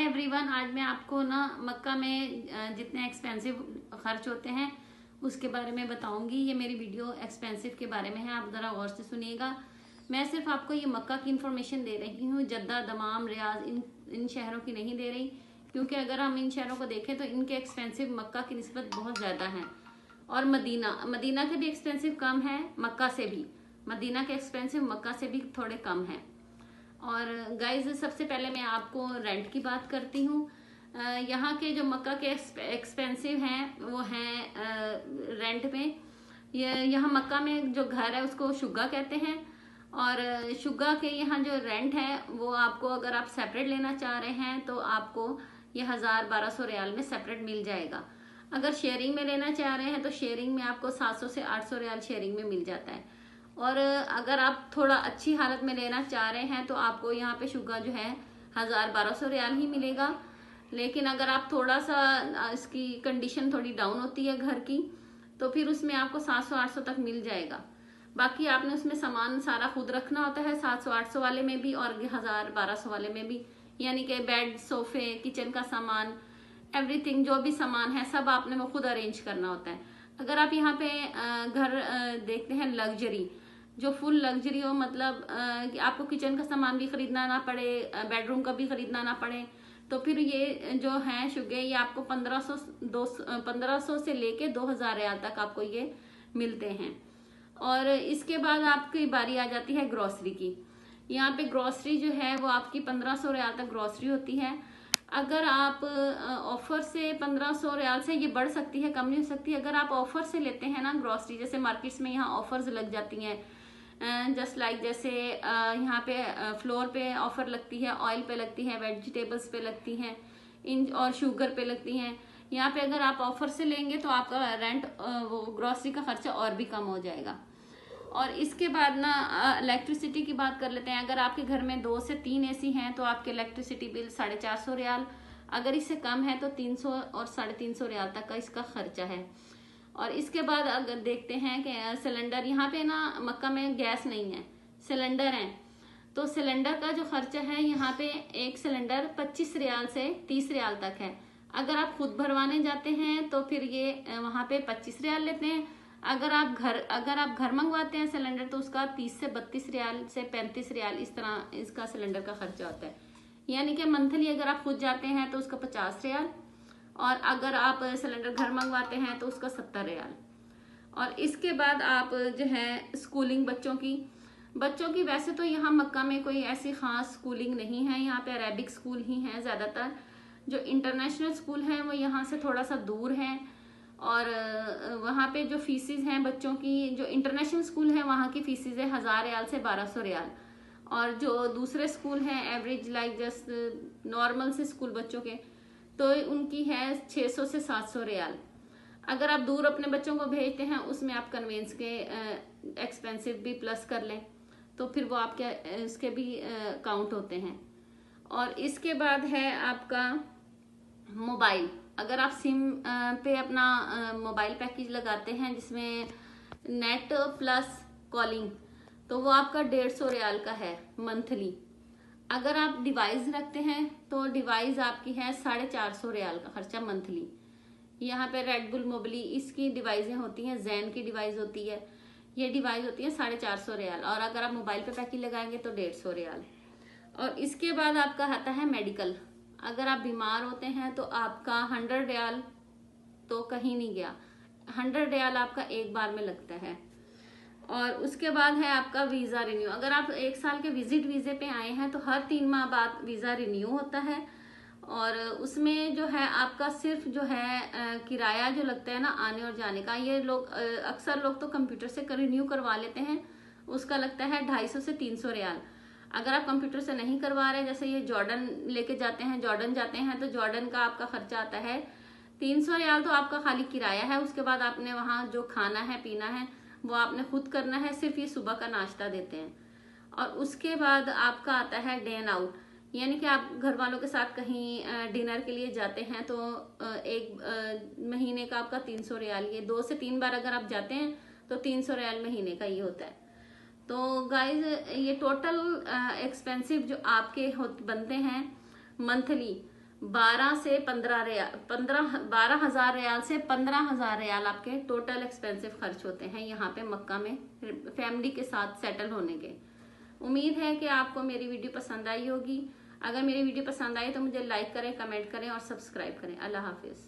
Hi everyone. आज मैं आपको ना मक्का में जितने एक्सपेंसिव खर्च होते हैं उसके बारे में बताऊंगी। ये मेरी वीडियो एक्सपेंसिव के बारे में है, आप ज़रा गौर से सुनिएगा। मैं सिर्फ आपको ये मक्का की इन्फॉर्मेशन दे रही हूँ, जद्दा, दमाम, रियाज इन शहरों की नहीं दे रही, क्योंकि अगर हम इन शहरों को देखें तो इनके एक्सपेंसिव मक्का की निस्बत बहुत ज़्यादा है। और मदीना के भी एक्सपेंसिव कम है, मक्का से भी। मदीना के एक्सपेंसिव मक्का से भी थोड़े कम हैं। और गाइज सबसे पहले मैं आपको रेंट की बात करती हूँ। यहाँ के जो मक्का के एक्सपेंसिव हैं वो हैं रेंट में। यहाँ मक्का में जो घर है उसको शुग्गा कहते हैं, और शुग्गा के यहाँ जो रेंट है वो आपको, अगर आप सेपरेट लेना चाह रहे हैं तो आपको ये 1000-1200 रियाल में सेपरेट मिल जाएगा। अगर शेयरिंग में लेना चाह रहे हैं तो शेयरिंग में आपको 700 से 800 रियाल शेयरिंग में मिल जाता है। और अगर आप थोड़ा अच्छी हालत में लेना चाह रहे हैं तो आपको यहाँ पे शुग्गा जो है 1000-1200 रियाल ही मिलेगा। लेकिन अगर आप थोड़ा सा, इसकी कंडीशन थोड़ी डाउन होती है घर की, तो फिर उसमें आपको 700-800 तक मिल जाएगा। बाकी आपने उसमें सामान सारा खुद रखना होता है, 700-800 वाले में भी और 1000-1200 वाले में भी। यानी कि बेड, सोफे, किचन का सामान, एवरीथिंग जो भी सामान है सब आपने वो खुद अरेंज करना होता है। अगर आप यहाँ पे घर देखते हैं लग्जरी, जो फुल लग्जरी हो, मतलब कि आपको किचन का सामान भी खरीदना ना पड़े, बेडरूम का भी खरीदना ना पड़े, तो फिर ये जो है शुग्गे ये आपको 1500 से लेके 2000 रियाल तक आपको ये मिलते हैं। और इसके बाद आपकी बारी आ जाती है ग्रोसरी की। यहाँ पे ग्रोसरी जो है वो आपकी 1500 रियाल तक ग्रोसरी होती है। अगर आप ऑफर से 1500 रियाल से ये बढ़ सकती है, कम नहीं हो सकती। अगर आप ऑफर से लेते हैं ना ग्रोसरी, जैसे मार्केट्स में यहाँ ऑफर्स लग जाती हैं, जस्ट लाइक जैसे यहाँ पे फ्लोर पे ऑफर लगती है, ऑयल पे लगती है, वेजिटेबल्स पे लगती हैं, इन और शुगर पे लगती हैं। यहाँ पे अगर आप ऑफर से लेंगे तो आपका रेंट, वो ग्रोसरी का खर्चा और भी कम हो जाएगा। और इसके बाद ना इलेक्ट्रिसिटी की बात कर लेते हैं। अगर आपके घर में 2 से 3 एसी हैं तो आपके इलेक्ट्रिसिटी बिल 450 रियाल, अगर इससे कम है तो 300 और 350 रियाल तक का इसका खर्चा है। और इसके बाद अगर देखते हैं कि सिलेंडर, यहाँ पे ना मक्का में गैस नहीं है, सिलेंडर है, तो सिलेंडर का जो खर्चा है यहाँ पे एक सिलेंडर 25 रियाल से 30 रियाल तक है। अगर आप खुद भरवाने जाते हैं तो फिर ये वहाँ पे 25 रियाल लेते हैं। अगर आप घर मंगवाते हैं सिलेंडर तो उसका 30 से 32 रियाल से 35 रियाल, इस तरह इसका सिलेंडर का खर्चा होता है। यानी कि मंथली अगर आप खुद जाते हैं तो उसका 50 रियाल, और अगर आप सिलेंडर घर मंगवाते हैं तो उसका 70 रियाल। और इसके बाद आप जो है स्कूलिंग बच्चों की वैसे तो यहाँ मक्का में कोई ऐसी खास स्कूलिंग नहीं है, यहाँ पे अरेबिक स्कूल ही हैं ज़्यादातर। जो इंटरनेशनल स्कूल हैं वो यहाँ से थोड़ा सा दूर हैं, और वहाँ पे जो फीसिस हैं बच्चों की, जो इंटरनेशनल स्कूल है वहाँ की फीसिस है 1000 रियाल से 1200 रियाल। और जो दूसरे स्कूल हैं एवरेज लाइक जस्ट नॉर्मल से स्कूल बच्चों के, तो उनकी है 600 से 700 रियाल। अगर आप दूर अपने बच्चों को भेजते हैं उसमें आप कन्वेंस के एक्सपेंसिव भी प्लस कर लें तो फिर वो आपके इसके भी काउंट होते हैं। और इसके बाद है आपका मोबाइल। अगर आप सिम पे अपना मोबाइल पैकेज लगाते हैं जिसमें नेट प्लस कॉलिंग, तो वो आपका 150 रियाल का है मंथली। अगर आप डिवाइस रखते हैं तो डिवाइस आपकी है 450 रियाल का खर्चा मंथली। यहाँ पे रेड बुल मोबली इसकी डिवाइसें होती हैं, जैन की डिवाइस होती है, ये डिवाइस होती है 450 रियाल। और अगर आप मोबाइल पे पैकेज लगाएंगे तो 150 रियाल। और इसके बाद आपका आता है मेडिकल। अगर आप बीमार होते हैं तो आपका 100 रियाल तो कहीं नहीं गया, 100 रियाल आपका एक बार में लगता है। और उसके बाद है आपका वीज़ा रिन्यू। अगर आप 1 साल के विजिट वीज़े पे आए हैं तो हर 3 माह बाद वीज़ा रिन्यू होता है। और उसमें जो है आपका सिर्फ जो है किराया जो लगता है ना आने और जाने का, ये लोग अक्सर लोग तो कंप्यूटर से रिन्यू करवा लेते हैं, उसका लगता है 250 से 300 रियाल। अगर आप कंप्यूटर से नहीं करवा रहे, जैसे ये जॉर्डन लेके जाते हैं, जॉर्डन जाते हैं, तो जॉर्डन का आपका खर्चा आता है 300 रियाल, तो आपका खाली किराया है। उसके बाद आपने वहाँ जो खाना है पीना है वो आपने खुद करना है, सिर्फ ये सुबह का नाश्ता देते हैं। और उसके बाद आपका आता है डे एंड आउट, यानी कि आप घर वालों के साथ कहीं डिनर के लिए जाते हैं तो एक महीने का आपका 300 रियाल, ये 2 से 3 बार अगर आप जाते हैं तो 300 रियाल महीने का ये होता है। तो गाइज ये टोटल एक्सपेंसिव जो आपके बनते हैं मंथली, 12 से 15 रियाल 12,000 रियाल से 15,000 रियाल आपके टोटल एक्सपेंसिव खर्च होते हैं यहाँ पे मक्का में फैमिली के साथ सेटल होने के। उम्मीद है कि आपको मेरी वीडियो पसंद आई होगी। अगर मेरी वीडियो पसंद आई तो मुझे लाइक करें, कमेंट करें और सब्सक्राइब करें। अल्लाह हाफिज।